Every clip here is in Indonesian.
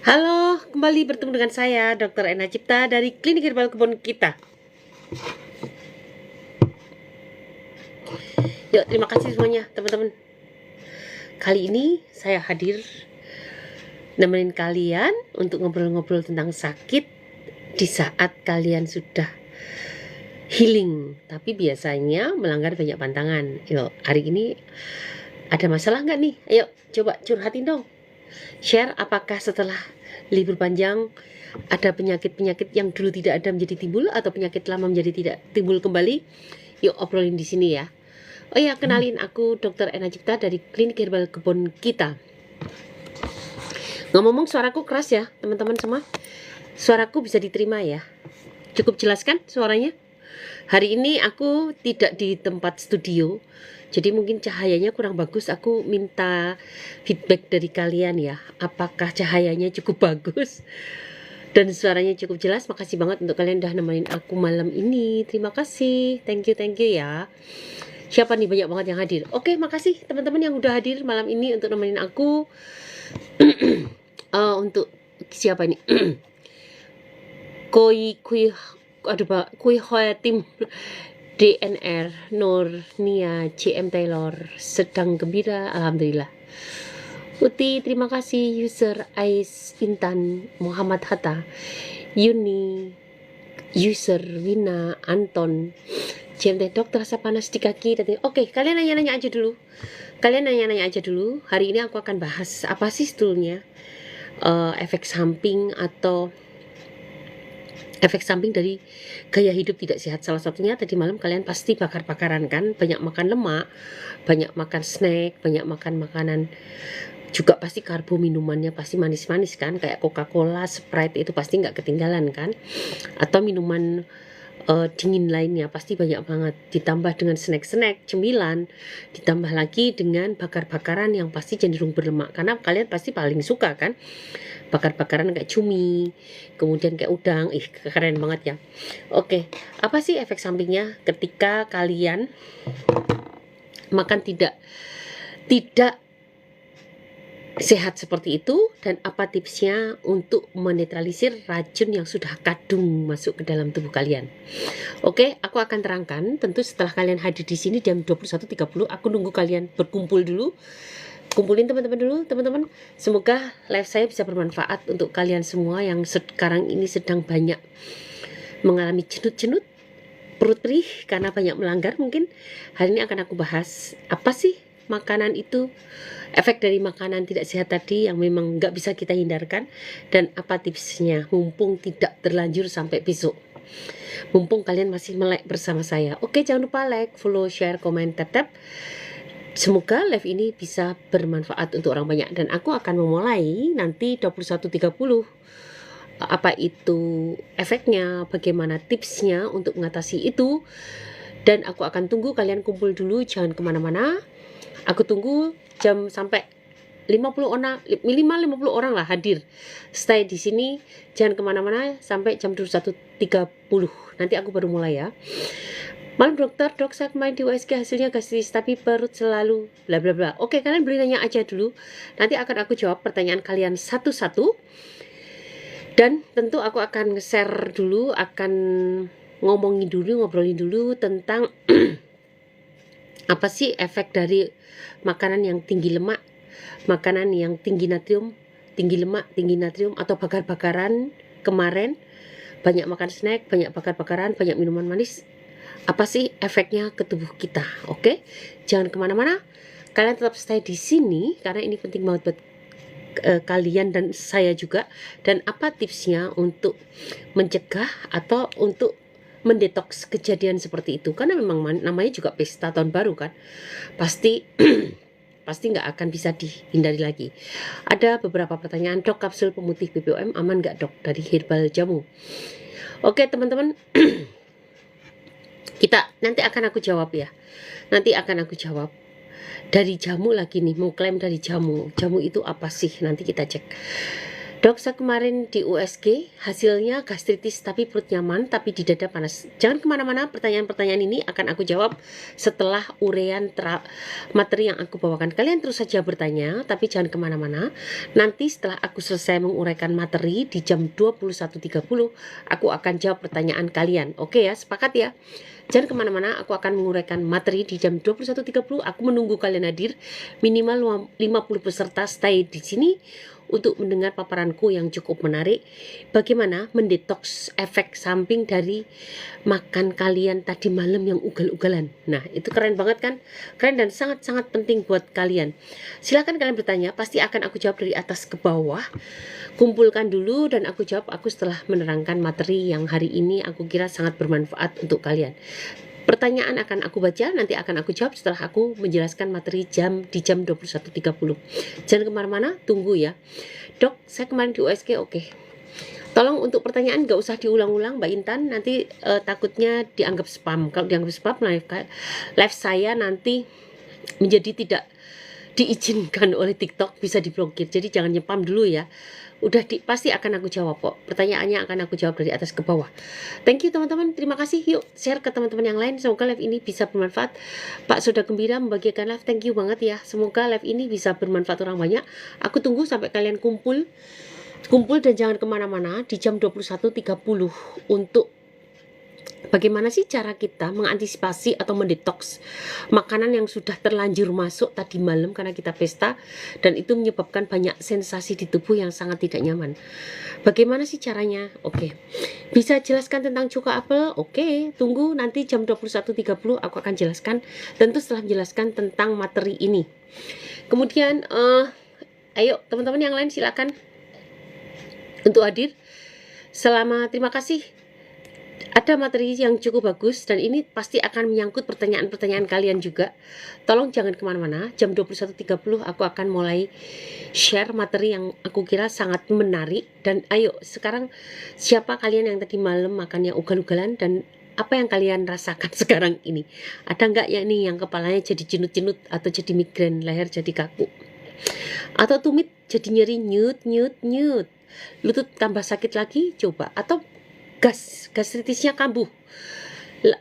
Halo, kembali bertemu dengan saya, Dr. Ena Cipta dari Klinik Herbal Kebun Kita. Yuk, terima kasih semuanya, teman-teman. Kali ini saya hadir nemenin kalian untuk ngobrol-ngobrol tentang sakit di saat kalian sudah healing, tapi biasanya melanggar banyak pantangan. Yuk, hari ini ada masalah nggak nih? Ayo, coba curhatin dong. Share apakah setelah libur panjang ada penyakit-penyakit yang dulu tidak ada menjadi timbul atau penyakit lama menjadi tidak timbul kembali. Yuk obrolin di sini ya. Oh ya, kenalin, aku Dr. Ena Cipta dari Klinik Herbal Kebun Kita. Ngomong-ngomong, suaraku keras ya teman-teman semua. Suaraku bisa diterima ya? Cukup jelas kan suaranya? Hari ini aku tidak di tempat studio, jadi mungkin cahayanya kurang bagus. Aku minta feedback dari kalian ya, apakah cahayanya cukup bagus dan suaranya cukup jelas. Makasih banget untuk kalian udah nemenin aku malam ini. Terima kasih, thank you ya. Siapa nih, banyak banget yang hadir. Oke, makasih teman-teman yang udah hadir malam ini untuk nemenin aku. Untuk siapa ini? Kui Tim DNR Nur Nia CM Taylor sedang gembira, alhamdulillah. Uti, terima kasih. User Ais Intan Muhammad Hatta, Yuni, user Wina Anton, CMT dokter rasa panas di kaki. Oke, kalian nanya-nanya aja dulu. Hari ini aku akan bahas apa sih sebetulnya efek samping atau efek samping dari gaya hidup tidak sehat. Salah satunya tadi malam kalian pasti bakar-bakaran kan, banyak makan lemak, banyak makan snack, banyak makan makanan, juga pasti karbo, minumannya pasti manis-manis kan, kayak Coca-Cola, Sprite itu pasti nggak ketinggalan kan, atau minuman dingin lainnya pasti banyak banget, ditambah dengan snack-snack, cemilan, ditambah lagi dengan bakar-bakaran yang pasti cenderung berlemak, karena kalian pasti paling suka kan bakar-bakaran kayak cumi, kemudian kayak udang. Keren banget ya. Oke, apa sih efek sampingnya ketika kalian makan tidak sehat seperti itu, dan apa tipsnya untuk menetralisir racun yang sudah kadung masuk ke dalam tubuh kalian? Oke, aku akan terangkan tentu setelah kalian hadir di sini jam 21.30. Aku nunggu kalian berkumpul dulu. Kumpulin teman-teman dulu, teman-teman. Semoga live saya bisa bermanfaat untuk kalian semua yang sekarang ini sedang banyak mengalami cenut-cenut, perut perih karena banyak melanggar mungkin. Hari ini akan aku bahas apa sih makanan itu, efek dari makanan tidak sehat tadi yang memang nggak bisa kita hindarkan, dan apa tipsnya mumpung tidak terlanjur sampai besok. Mumpung kalian masih melek bersama saya. Oke, jangan lupa like, follow, share, komen, tap. Semoga live ini bisa bermanfaat untuk orang banyak, dan aku akan memulai nanti 21.30. Apa itu efeknya, bagaimana tipsnya untuk mengatasi itu, dan aku akan tunggu kalian kumpul dulu, jangan kemana-mana. Aku tunggu jam sampai 50 orang, minimal 50 orang lah hadir. Stay di sini, jangan kemana-mana sampai jam 21.30. Nanti aku baru mulai ya. Malam dokter, dok saya kemarin di USG hasilnya gastritis tapi perut selalu bla bla bla. Oke, kalian boleh nanya aja dulu. Nanti akan aku jawab pertanyaan kalian satu-satu. Dan tentu aku akan nge-share dulu, akan ngobrolin dulu tentang apa sih efek dari makanan yang tinggi lemak, makanan yang tinggi natrium, tinggi lemak, tinggi natrium, atau bakar-bakaran kemarin, banyak makan snack, banyak bakar-bakaran, banyak minuman manis. Apa sih efeknya ke tubuh kita? Oke, jangan kemana-mana. Kalian tetap stay di sini karena ini penting banget buat kalian dan saya juga. Dan apa tipsnya untuk mencegah atau untuk mendetoks kejadian seperti itu? Karena memang namanya juga pesta tahun baru kan, pasti nggak akan bisa dihindari lagi. Ada beberapa pertanyaan. Dok, kapsul pemutih BPOM aman nggak dok dari herbal jamu? Oke teman-teman. Kita nanti akan aku jawab ya. Nanti akan aku jawab. Dari jamu lagi nih, mengklaim dari jamu. Jamu itu apa sih? Nanti kita cek. Dok, saya kemarin di USG, hasilnya gastritis tapi perut nyaman, tapi di dada panas. Jangan kemana-mana, pertanyaan-pertanyaan ini akan aku jawab setelah uraian materi yang aku bawakan. Kalian terus saja bertanya, tapi jangan kemana-mana. Nanti setelah aku selesai menguraikan materi di jam 21.30, aku akan jawab pertanyaan kalian. Oke ya, sepakat ya? Jangan kemana-mana, aku akan menguraikan materi di jam 21.30. Aku menunggu kalian hadir, minimal 50 peserta stay di sini untuk mendengar paparanku yang cukup menarik. Bagaimana mendetoks efek samping dari makan kalian tadi malam yang ugal-ugalan. Nah, itu keren banget kan? Keren dan sangat-sangat penting buat kalian. Silakan kalian bertanya, pasti akan aku jawab dari atas ke bawah. Kumpulkan dulu dan aku jawab setelah menerangkan materi yang hari ini aku kira sangat bermanfaat untuk kalian. Pertanyaan akan aku baca, nanti akan aku jawab setelah aku menjelaskan materi di jam 21.30. Jangan kemana-mana, tunggu ya. Dok, saya kemarin di USG, oke. Tolong untuk pertanyaan gak usah diulang-ulang Mbak Intan, nanti takutnya dianggap spam. Kalau dianggap spam, live saya nanti menjadi tidak diizinkan oleh TikTok, bisa diblokir. Jadi jangan nyepam dulu ya. Pasti akan aku jawab kok. Pertanyaannya akan aku jawab dari atas ke bawah. Thank you teman-teman, terima kasih. Yuk share ke teman-teman yang lain. Semoga live ini bisa bermanfaat. Pak Sudah Gembira membagikan live, thank you banget ya. Semoga live ini bisa bermanfaat orang banyak. Aku tunggu sampai kalian kumpul dan jangan kemana-mana di jam 21.30 untuk bagaimana sih cara kita mengantisipasi atau mendetoks makanan yang sudah terlanjur masuk tadi malam karena kita pesta dan itu menyebabkan banyak sensasi di tubuh yang sangat tidak nyaman. Bagaimana sih caranya? Oke. Bisa jelaskan tentang cuka apel? Oke, tunggu nanti jam 21.30 aku akan jelaskan, tentu setelah menjelaskan tentang materi ini. Kemudian ayo teman-teman yang lain silakan untuk hadir. Terima kasih. Ada materi yang cukup bagus dan ini pasti akan menyangkut pertanyaan-pertanyaan kalian juga. Tolong jangan kemana-mana, jam 21.30 aku akan mulai share materi yang aku kira sangat menarik. Dan ayo sekarang, siapa kalian yang tadi malam makannya ugal-ugalan dan apa yang kalian rasakan sekarang ini? Ada nggak ya nih yang kepalanya jadi jenut-jenut atau jadi migrain, leher jadi kaku, atau tumit jadi nyeri nyut, lutut tambah sakit lagi, coba, atau gastritisnya kambuh,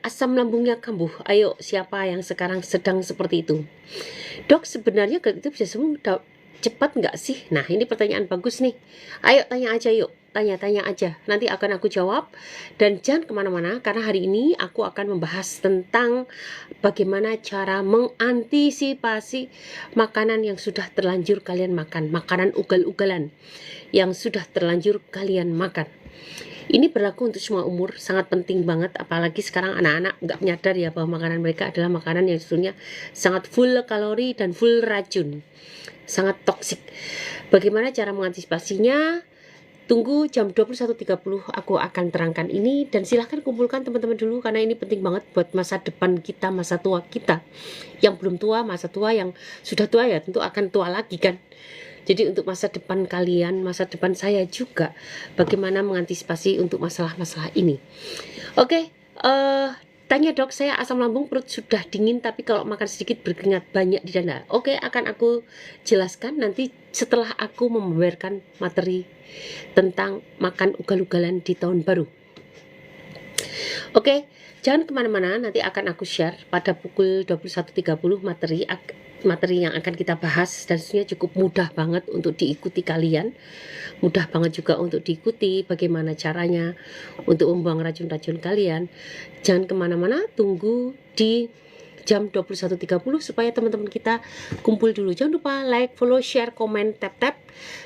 asam lambungnya kambuh. Ayo, siapa yang sekarang sedang seperti itu? Dok, sebenarnya itu bisa sembuh cepat nggak sih? Nah, ini pertanyaan bagus nih. Ayo tanya aja yuk, tanya aja. Nanti akan aku jawab. Dan jangan kemana-mana karena hari ini aku akan membahas tentang bagaimana cara mengantisipasi makanan yang sudah terlanjur kalian makan, makanan ugal-ugalan yang sudah terlanjur kalian makan. Ini berlaku untuk semua umur, sangat penting banget, apalagi sekarang anak-anak nggak menyadar ya bahwa makanan mereka adalah makanan yang sebetulnya sangat full kalori dan full racun, sangat toksik. Bagaimana cara mengantisipasinya? Tunggu jam 21.30 aku akan terangkan ini dan silahkan kumpulkan teman-teman dulu karena ini penting banget buat masa depan kita, masa tua kita. Yang belum tua, masa tua, yang sudah tua ya tentu akan tua lagi kan. Jadi untuk masa depan kalian, masa depan saya juga, bagaimana mengantisipasi untuk masalah-masalah ini. Oke, tanya dok, saya asam lambung, perut sudah dingin, tapi kalau makan sedikit berkeringat banyak di dada. Oke, akan aku jelaskan nanti setelah aku membeberkan materi tentang makan ugal-ugalan di tahun baru. Oke, jangan kemana-mana, nanti akan aku share pada pukul 21.30 materi yang akan kita bahas dan sebenarnya cukup mudah banget untuk diikuti kalian. Mudah banget juga untuk diikuti bagaimana caranya untuk membuang racun-racun kalian. Jangan kemana-mana, tunggu di jam 21.30 supaya teman-teman kita kumpul dulu. Jangan lupa like, follow, share, komen, tap.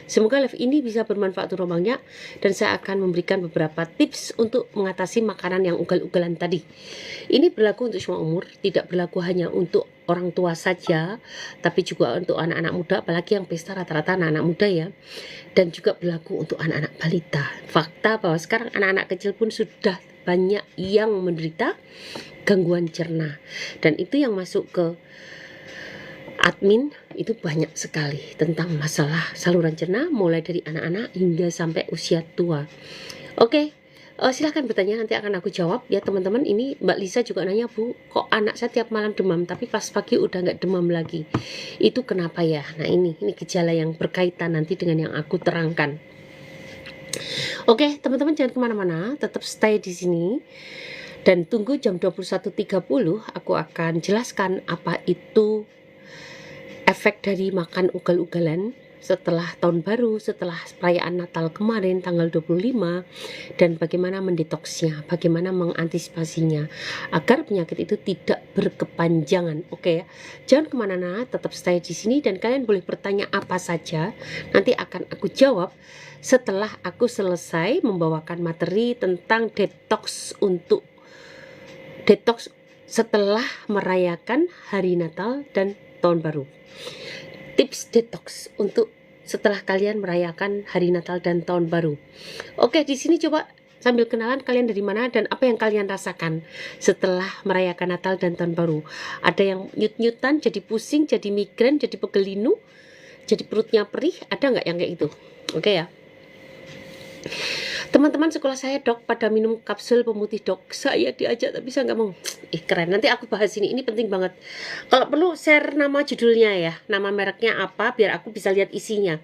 Semoga live ini bisa bermanfaat untuk banyak dan saya akan memberikan beberapa tips untuk mengatasi makanan yang ugal-ugalan tadi. Ini berlaku untuk semua umur, tidak berlaku hanya untuk orang tua saja, tapi juga untuk anak-anak muda, apalagi yang pesta rata-rata anak-anak muda ya. Dan juga berlaku untuk anak-anak balita. Fakta bahwa sekarang anak-anak kecil pun sudah banyak yang menderita gangguan cerna dan itu yang masuk ke admin itu banyak sekali tentang masalah saluran cerna mulai dari anak-anak hingga sampai usia tua. Oke, silahkan bertanya, nanti akan aku jawab ya teman-teman. Ini Mbak Lisa juga nanya, Bu, kok anak saya tiap malam demam tapi pas pagi udah nggak demam lagi, itu kenapa ya? Nah ini gejala yang berkaitan nanti dengan yang aku terangkan. Oke, teman-teman jangan kemana-mana, tetap stay di sini dan tunggu jam 21.30. Aku akan jelaskan apa itu efek dari makan ugal-ugalan setelah tahun baru, setelah perayaan Natal kemarin tanggal 25, dan bagaimana mendetoksnya, bagaimana mengantisipasinya agar penyakit itu tidak berkepanjangan. Oke ya, jangan kemana-mana, tetap stay di sini dan kalian boleh bertanya apa saja, nanti akan aku jawab setelah aku selesai membawakan materi tentang detox setelah merayakan hari Natal dan tahun baru. Tips detox untuk setelah kalian merayakan hari Natal dan tahun baru. Oke, di sini coba sambil kenalan kalian dari mana dan apa yang kalian rasakan setelah merayakan Natal dan tahun baru. Ada yang nyut-nyutan, jadi pusing, jadi migrain, jadi pegelinu, jadi perutnya perih, ada nggak yang kayak itu? Oke ya. Teman-teman sekolah saya dok pada minum kapsul pemutih dok. Saya diajak tapi saya nggak mau. Keren, nanti aku bahas ini penting banget. Kalau perlu share nama judulnya ya, nama mereknya apa biar aku bisa lihat isinya.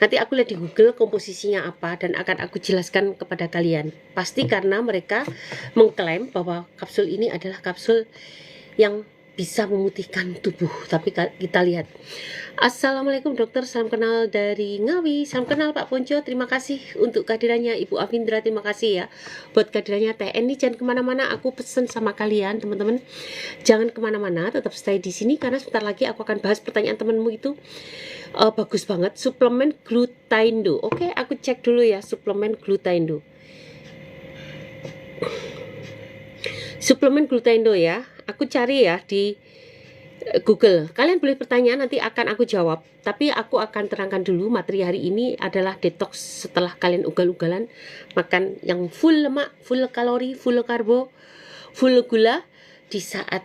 Nanti aku lihat di Google komposisinya apa dan akan aku jelaskan kepada kalian. Pasti karena mereka mengklaim bahwa kapsul ini adalah kapsul yang bisa memutihkan tubuh. Tapi kita lihat. Assalamualaikum dokter, salam kenal dari Ngawi. Salam kenal Pak Ponco, terima kasih untuk kehadirannya. Ibu Afindra, terima kasih ya buat kehadirannya. TNI jangan kemana-mana, aku pesen sama kalian teman-teman. Jangan kemana-mana, tetap stay di sini karena sebentar lagi aku akan bahas pertanyaan temanmu itu. Bagus banget, suplemen Glutaindo. Oke, aku cek dulu ya suplemen Glutaindo. Suplemen Glutaindo ya, aku cari ya di Google. Kalian boleh bertanya, nanti akan aku jawab. Tapi aku akan terangkan dulu materi hari ini adalah detox setelah kalian ugal-ugalan makan yang full lemak, full kalori, full karbo, full gula di saat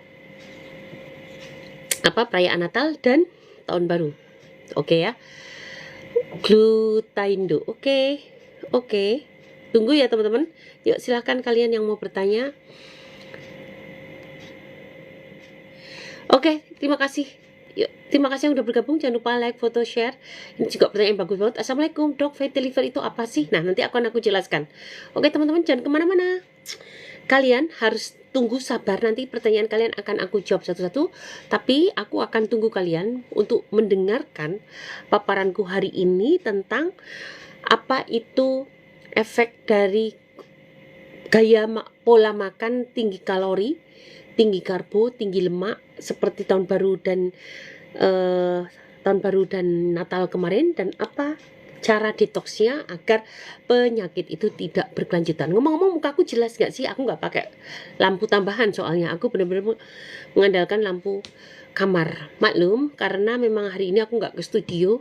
perayaan Natal dan tahun baru. Oke ya. Glutaindo. Oke. Tunggu ya teman-teman. Yuk silahkan kalian yang mau bertanya. Oke, terima kasih. Yuk, terima kasih yang udah bergabung. Jangan lupa like, foto, share. Ini juga pertanyaan bagus banget. Assalamualaikum dok, fatty liver itu apa sih? Nah, nanti aku jelaskan. Oke teman-teman, jangan kemana-mana. Kalian harus tunggu sabar. Nanti pertanyaan kalian akan aku jawab satu-satu. Tapi aku akan tunggu kalian untuk mendengarkan paparanku hari ini tentang apa itu efek dari gaya pola makan tinggi kalori, tinggi karbo, tinggi lemak seperti tahun baru dan Natal kemarin, dan apa cara detoxnya agar penyakit itu tidak berkelanjutan. Ngomong-ngomong, mukaku jelas nggak sih? Aku nggak pakai lampu tambahan soalnya aku benar-benar mengandalkan lampu kamar. Maklum karena memang hari ini aku nggak ke studio.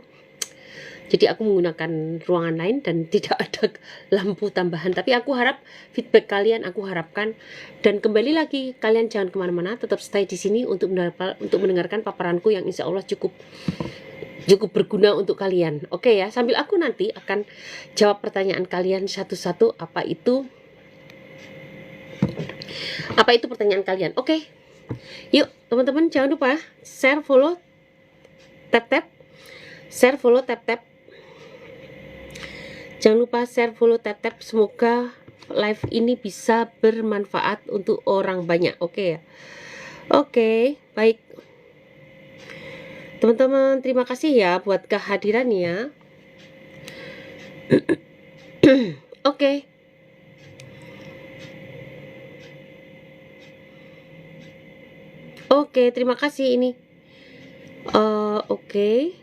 Jadi aku menggunakan ruangan lain dan tidak ada lampu tambahan. Tapi aku harap feedback kalian aku harapkan. Dan kembali lagi, kalian jangan kemana-mana, tetap stay di sini untuk mendengarkan paparanku yang insya Allah cukup berguna untuk kalian. Oke ya, sambil aku nanti akan jawab pertanyaan kalian satu-satu. Apa itu pertanyaan kalian? Oke, yuk teman-teman jangan lupa share, follow, tap-tap. Share, follow, tap-tap. Jangan lupa share, follow, tap-tap. Semoga live ini bisa bermanfaat untuk orang banyak. Oke ya. Oke, baik. Teman-teman, terima kasih ya buat kehadirannya. Oke. Oke, terima kasih ini. Oke.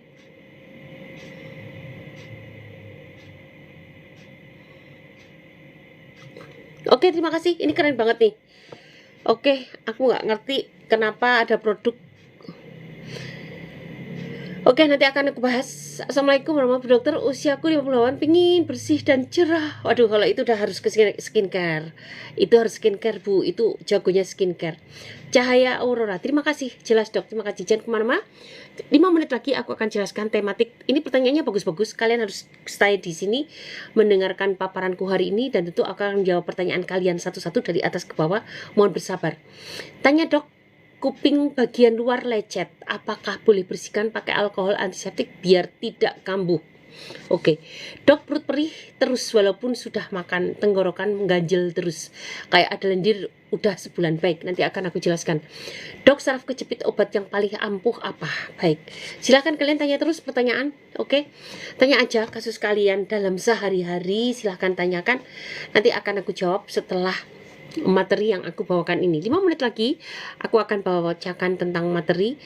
Oke, terima kasih. Ini keren banget nih. Oke, aku nggak ngerti kenapa ada produk. Oke, nanti akan aku bahas. Assalamualaikum warahmatullahi wabarakatuh. Dokter, usiaku 58, pingin bersih dan cerah. Waduh, kalau itu udah harus ke skincare. Itu harus skincare, Bu. Itu jagonya skincare. Cahaya Aurora. Terima kasih. Jelas, Dok. Terima kasih. Jangan kemana-mana. 5 menit lagi aku akan jelaskan tematik. Ini pertanyaannya bagus-bagus. Kalian harus stay di sini mendengarkan paparanku hari ini dan tentu akan menjawab pertanyaan kalian satu-satu dari atas ke bawah. Mohon bersabar. Tanya, Dok. Kuping bagian luar lecet, apakah boleh bersihkan pakai alkohol antiseptik biar tidak kambuh? Oke, dok perut perih terus walaupun sudah makan, tenggorokan mengganjel terus kayak ada lendir udah sebulan. Baik, nanti akan aku jelaskan. Dok, saraf kejepit obat yang paling ampuh apa? Baik, silahkan kalian tanya terus pertanyaan. Oke, tanya aja kasus kalian dalam sehari-hari, silahkan tanyakan. Nanti akan aku jawab setelah materi yang aku bawakan ini. 5 menit lagi aku akan bacakan tentang materi.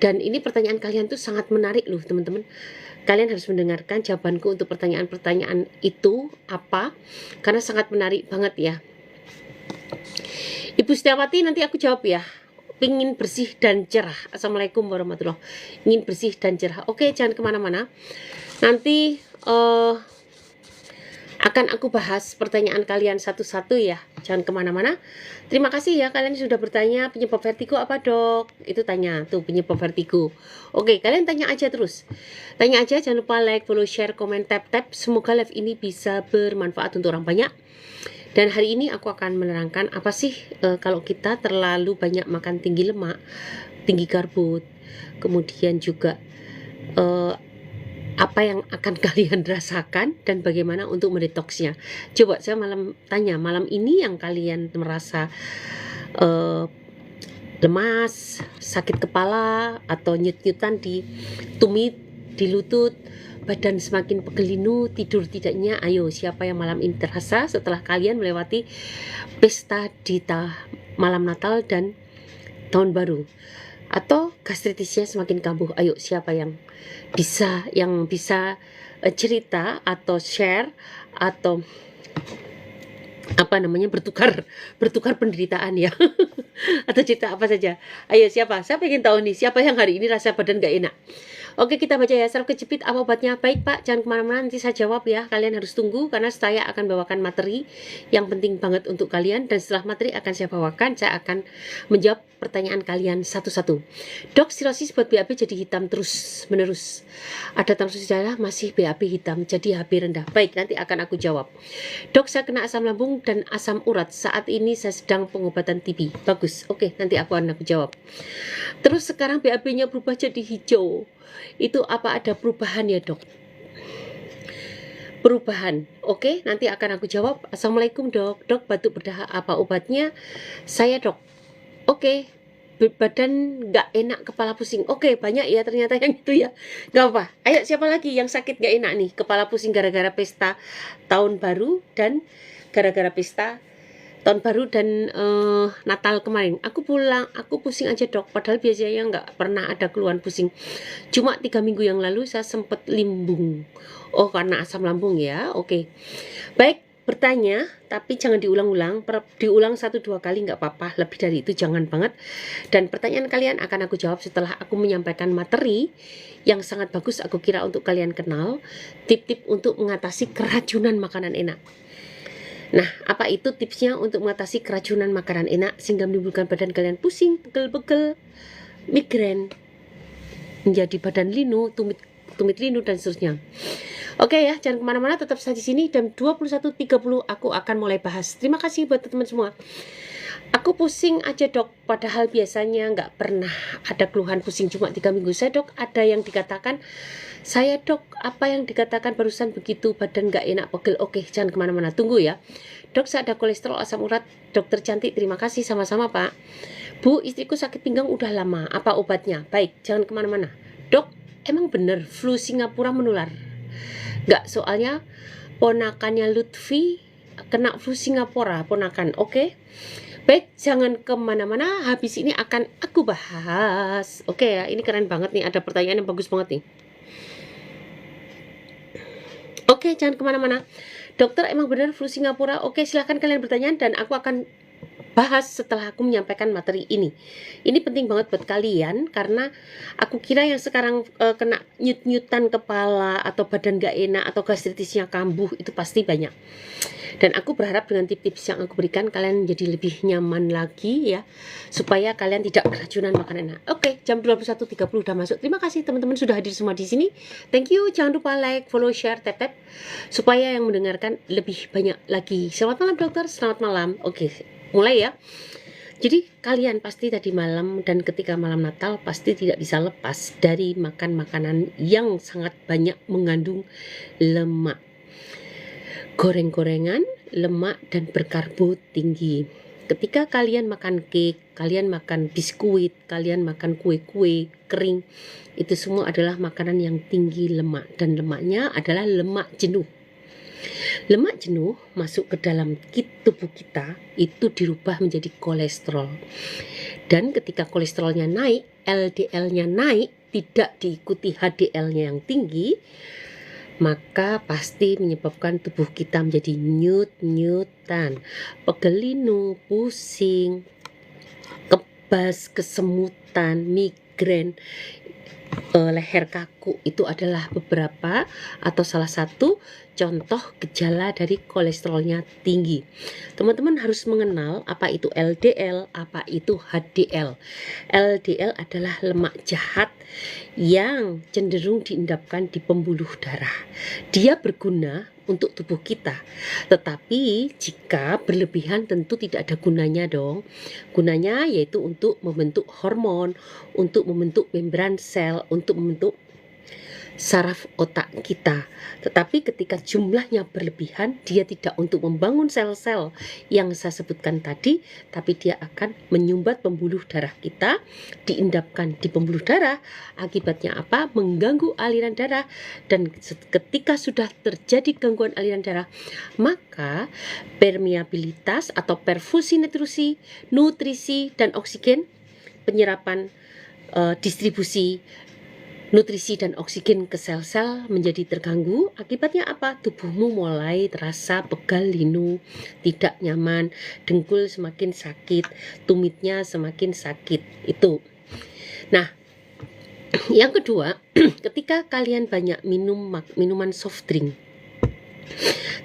Dan ini pertanyaan kalian tuh sangat menarik loh teman-teman. Kalian harus mendengarkan jawabanku untuk pertanyaan-pertanyaan itu apa, karena sangat menarik banget ya. Ibu Setiawati, nanti aku jawab ya. Pingin bersih dan cerah. Assalamualaikum warahmatullahi wabarakatuh. Ingin bersih dan cerah. Oke, jangan kemana-mana. Nanti akan aku bahas pertanyaan kalian satu-satu ya. Jangan kemana-mana. Terima kasih ya kalian sudah bertanya penyebab vertigo apa dok. Itu tanya tuh penyebab vertigo. Oke, kalian tanya aja terus. Tanya aja, jangan lupa like, follow, share, komen, tap. Semoga live ini bisa bermanfaat untuk orang banyak. Dan hari ini aku akan menerangkan apa sih kalau kita terlalu banyak makan tinggi lemak, tinggi karbo, kemudian juga apa yang akan kalian rasakan dan bagaimana untuk mendetoksnya. Coba saya tanya malam ini yang kalian merasa lemas, sakit kepala atau nyut-nyutan di tumit, di lutut, badan semakin pegelinu, tidur tidaknya. Ayo, siapa yang malam ini terasa setelah kalian melewati pesta di malam Natal dan Tahun Baru, atau gastritisnya semakin kambuh? Ayo, siapa yang bisa cerita atau share atau apa namanya bertukar penderitaan ya atau cerita apa saja. Ayo, siapa? Saya pengen tahu nih, siapa yang hari ini rasa badan gak enak. Oke, kita baca ya. Saraf kejepit apa obatnya? Baik Pak, jangan kemana-mana, nanti saya jawab ya. Kalian harus tunggu karena saya akan bawakan materi yang penting banget untuk kalian. Dan setelah materi akan saya bawakan, saya akan menjawab pertanyaan kalian satu-satu. Dok, sirosis buat BAB jadi hitam terus menerus. Ada transfusi darah masih BAB hitam, jadi HB rendah. Baik, nanti akan aku jawab. Dok, saya kena asam lambung dan asam urat. Saat ini saya sedang pengobatan TB. Bagus. Oke, nanti aku jawab. Terus sekarang BAB-nya berubah jadi hijau. Itu apa ada perubahan ya dok? Perubahan. Oke, nanti akan aku jawab. Assalamualaikum dok. Dok, batuk berdahak apa obatnya? Saya dok. Oke, badan gak enak, kepala pusing. Oke, banyak ya ternyata yang itu ya. Gak apa. Ayo, siapa lagi yang sakit gak enak nih? Kepala pusing gara-gara pesta tahun baru dan gara-gara pesta tahun baru dan Natal kemarin. Aku pusing aja dok, padahal biasanya nggak pernah ada keluhan pusing. Cuma 3 minggu yang lalu saya sempat limbung. Oh, karena asam lambung ya. Oke. Baik, bertanya tapi jangan diulang-ulang. Diulang 1-2 kali nggak apa-apa, lebih dari itu jangan banget. Dan pertanyaan kalian akan aku jawab setelah aku menyampaikan materi yang sangat bagus aku kira untuk kalian kenal, tip-tip untuk mengatasi keracunan makanan enak. Nah, apa itu tipsnya untuk mengatasi keracunan makanan enak sehingga menimbulkan badan kalian pusing, pegel-pegel, migrain, menjadi badan linu, tumit linu dan seterusnya. Oke ya, jangan kemana-mana, tetap saja di sini. Jam 21.30 aku akan mulai bahas. Terima kasih buat teman-teman semua. Aku pusing aja dok, padahal biasanya nggak pernah ada keluhan pusing, cuma 3 minggu. Saya dok, ada yang dikatakan saya dok, apa yang dikatakan barusan begitu, badan gak enak, pegel. Oke, jangan kemana-mana, tunggu ya. Dok, saya ada kolesterol, asam urat. Dokter cantik, terima kasih, sama-sama pak. Bu, istriku sakit pinggang udah lama, apa obatnya? Baik, jangan kemana-mana. Dok, emang bener flu Singapura menular? Gak, soalnya ponakannya Lutfi kena flu Singapura, ponakan. Oke. Baik, jangan kemana-mana, habis ini akan aku bahas. Oke ya, ini keren banget nih, ada pertanyaan yang bagus banget nih. Oke, jangan kemana-mana. Dokter, emang benar flu Singapura? Oke, silahkan kalian bertanya dan aku akan bahas setelah aku menyampaikan materi ini. Ini penting banget buat kalian karena aku kira yang sekarang kena nyut-nyutan kepala atau badan gak enak atau gastritisnya kambuh itu pasti banyak. Dan aku berharap dengan tips-tips yang aku berikan kalian jadi lebih nyaman lagi ya, supaya kalian tidak keracunan makanan enak. Oke, jam 21.30 udah masuk. Terima kasih teman-teman sudah hadir semua di sini. Thank you. Jangan lupa like, follow, share, tap supaya yang mendengarkan lebih banyak lagi. Selamat malam dokter, selamat malam. Oke, mulai ya. Jadi kalian pasti tadi malam dan ketika malam Natal pasti tidak bisa lepas dari makan makanan yang sangat banyak mengandung lemak. Goreng-gorengan, lemak, dan berkarbo tinggi. Ketika kalian makan cake, kalian makan biskuit, kalian makan kue-kue kering, itu semua adalah makanan yang tinggi lemak, dan lemaknya adalah lemak jenuh. Lemak jenuh masuk ke dalam tubuh kita, itu dirubah menjadi kolesterol. Dan ketika kolesterolnya naik, LDL-nya naik, tidak diikuti HDL-nya yang tinggi, maka pasti menyebabkan tubuh kita menjadi nyut-nyutan, pegelinu, pusing, kebas, kesemutan, migrain, leher kaku. Itu adalah beberapa atau salah satu contoh gejala dari kolesterolnya tinggi. Teman-teman harus mengenal apa itu LDL, apa itu HDL. LDL adalah lemak jahat yang cenderung diendapkan di pembuluh darah. Dia berguna untuk tubuh kita, tetapi jika berlebihan tentu tidak ada gunanya dong. Gunanya yaitu untuk membentuk hormon, untuk membentuk membran sel, untuk membentuk saraf otak kita. Tetapi ketika jumlahnya berlebihan, dia tidak untuk membangun sel-sel yang saya sebutkan tadi, tapi dia akan menyumbat pembuluh darah kita, diendapkan di pembuluh darah. Akibatnya apa? Mengganggu aliran darah, dan ketika sudah terjadi gangguan aliran darah, maka permeabilitas atau perfusi nutrisi dan oksigen, penyerapan, distribusi nutrisi dan oksigen ke sel-sel menjadi terganggu. Akibatnya apa? Tubuhmu mulai terasa pegal, linu, tidak nyaman, dengkul semakin sakit, tumitnya semakin sakit. Itu. Nah, yang kedua, ketika kalian banyak minum minuman soft drink,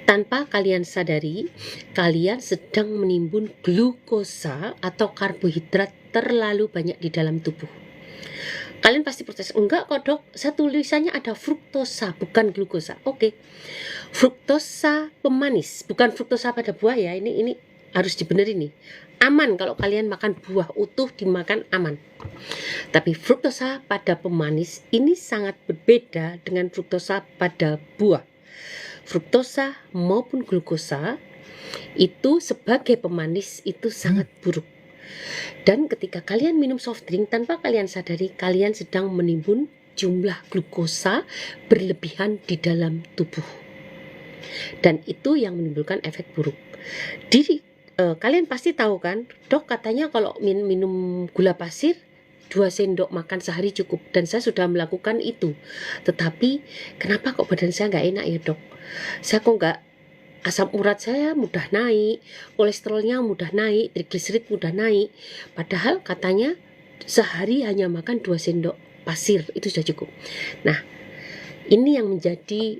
tanpa kalian sadari, kalian sedang menimbun glukosa atau karbohidrat terlalu banyak di dalam tubuh. Kalian pasti protes, enggak kok dok, saya tulisannya ada fruktosa bukan glukosa. Oke, fruktosa pemanis, bukan fruktosa pada buah ya. Ini harus dibenerin nih. Aman kalau kalian makan buah utuh, dimakan aman. Tapi fruktosa pada pemanis ini sangat berbeda dengan fruktosa pada buah. Fruktosa maupun glukosa itu sebagai pemanis itu sangat buruk. Dan ketika kalian minum soft drink tanpa kalian sadari, kalian sedang menimbun jumlah glukosa berlebihan di dalam tubuh. Dan itu yang menimbulkan efek buruk. Kalian pasti tahu kan, dok katanya kalau minum gula pasir 2 sendok makan sehari cukup, dan saya sudah melakukan itu. Tetapi kenapa kok badan saya nggak enak ya dok? Saya kok nggak, asam urat saya mudah naik, kolesterolnya mudah naik, trigliserid mudah naik. Padahal katanya sehari hanya makan 2 sendok pasir, itu sudah cukup. Nah, ini yang menjadi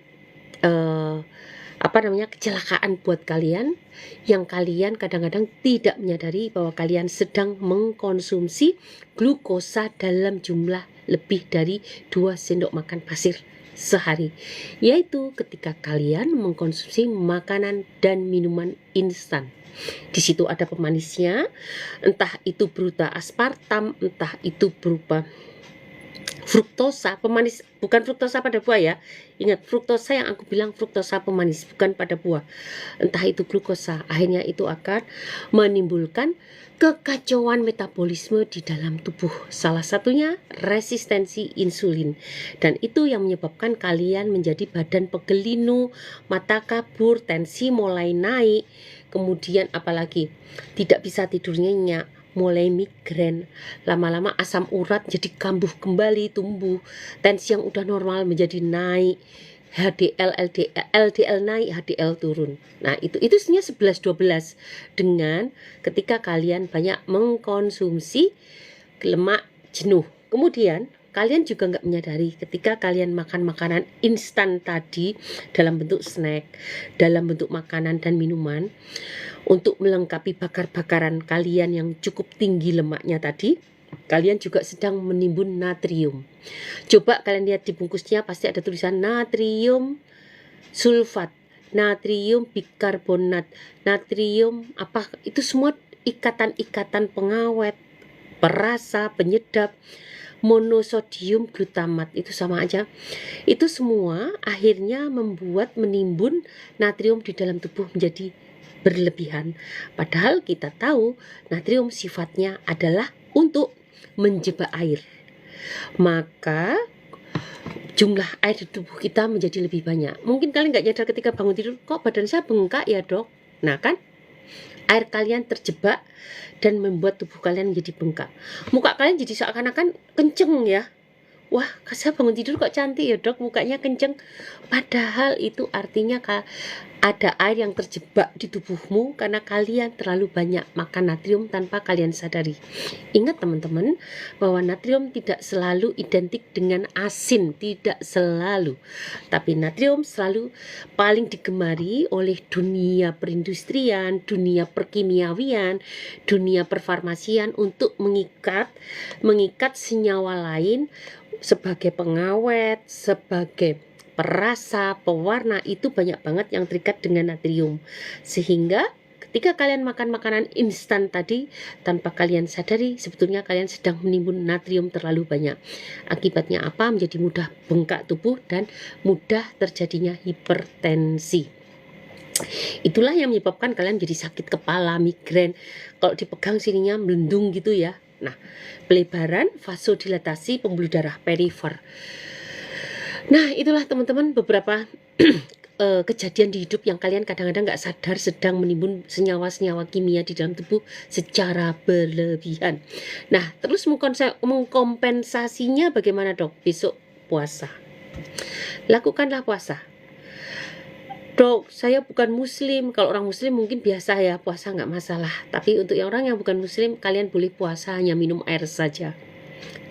kecelakaan buat kalian, yang kalian kadang-kadang tidak menyadari bahwa kalian sedang mengkonsumsi glukosa dalam jumlah lebih dari 2 sendok makan pasir sehari, yaitu ketika kalian mengkonsumsi makanan dan minuman instan. Di situ ada pemanisnya, entah itu berupa aspartam, entah itu berupa fruktosa pemanis, bukan fruktosa pada buah ya. Ingat, fruktosa yang aku bilang fruktosa pemanis, bukan pada buah. Entah itu glukosa, akhirnya itu akan menimbulkan kekacauan metabolisme di dalam tubuh. Salah satunya resistensi insulin. Dan itu yang menyebabkan kalian menjadi badan pegelinu, mata kabur, tensi mulai naik, kemudian apalagi tidak bisa tidur nyenyak, mulai migrain, lama-lama asam urat jadi kambuh kembali, tumbuh, tensi yang udah normal menjadi naik, LDL naik, HDL turun. Nah, itu sebenarnya 11-12 dengan ketika kalian banyak mengkonsumsi lemak jenuh. Kemudian kalian juga nggak menyadari ketika kalian makan makanan instan tadi dalam bentuk snack, dalam bentuk makanan dan minuman, untuk melengkapi bakar-bakaran kalian yang cukup tinggi lemaknya tadi, kalian juga sedang menimbun natrium. Coba kalian lihat di bungkusnya, pasti ada tulisan natrium sulfat, natrium bikarbonat, natrium apa, itu semua ikatan-ikatan pengawet, perasa, penyedap, monosodium glutamat, itu sama aja. Itu semua akhirnya menimbun natrium di dalam tubuh menjadi berlebihan. Padahal kita tahu natrium sifatnya adalah untuk menjebak air. Maka jumlah air di tubuh kita menjadi lebih banyak. Mungkin kalian nggak nyadar ketika bangun tidur, kok badan saya bengkak ya dok? Nah kan, air kalian terjebak dan membuat tubuh kalian menjadi bengkak. Muka kalian jadi seakan-akan kenceng ya. Wah, saya bangun tidur kok cantik ya dok, mukanya kenceng. Padahal itu artinya ada air yang terjebak di tubuhmu karena kalian terlalu banyak makan natrium tanpa kalian sadari. Ingat teman-teman, bahwa natrium tidak selalu identik dengan asin, tidak selalu. Tapi natrium selalu paling digemari oleh dunia perindustrian, dunia perkimiawian, dunia perfarmasian untuk mengikat senyawa lain sebagai pengawet, sebagai perasa, pewarna, itu banyak banget yang terikat dengan natrium. Sehingga ketika kalian makan makanan instan tadi, tanpa kalian sadari, sebetulnya kalian sedang menimbun natrium terlalu banyak. Akibatnya apa? Menjadi mudah bengkak tubuh dan mudah terjadinya hipertensi. Itulah yang menyebabkan kalian jadi sakit kepala, migrain. Kalau dipegang sininya melendung gitu ya. Nah, pelebaran, vasodilatasi pembuluh darah perifer. Nah, itulah teman-teman beberapa kejadian di hidup yang kalian kadang-kadang nggak sadar sedang menimbun senyawa-senyawa kimia di dalam tubuh secara berlebihan. Nah, terus mengkompensasinya bagaimana dok? Besok puasa. Lakukanlah puasa. Dok, saya bukan muslim. Kalau orang muslim mungkin biasa ya, puasa nggak masalah. Tapi untuk orang yang bukan muslim, kalian boleh puasa hanya minum air saja.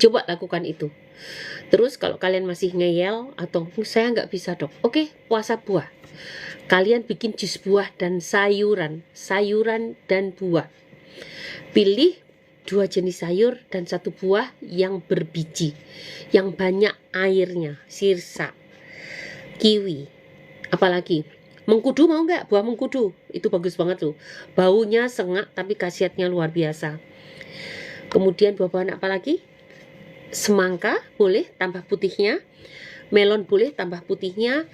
Coba lakukan itu. Terus kalau kalian masih ngeyel atau saya nggak bisa dok, oke, puasa buah. Kalian bikin jus buah dan sayuran dan buah. Pilih 2 jenis sayur dan 1 buah yang berbiji, yang banyak airnya, sirsa, kiwi, apalagi mengkudu. Mau nggak buah mengkudu? Itu bagus banget loh, baunya sengak tapi khasiatnya luar biasa. Kemudian buah-buahan apa lagi? Semangka boleh tambah putihnya, melon boleh tambah putihnya,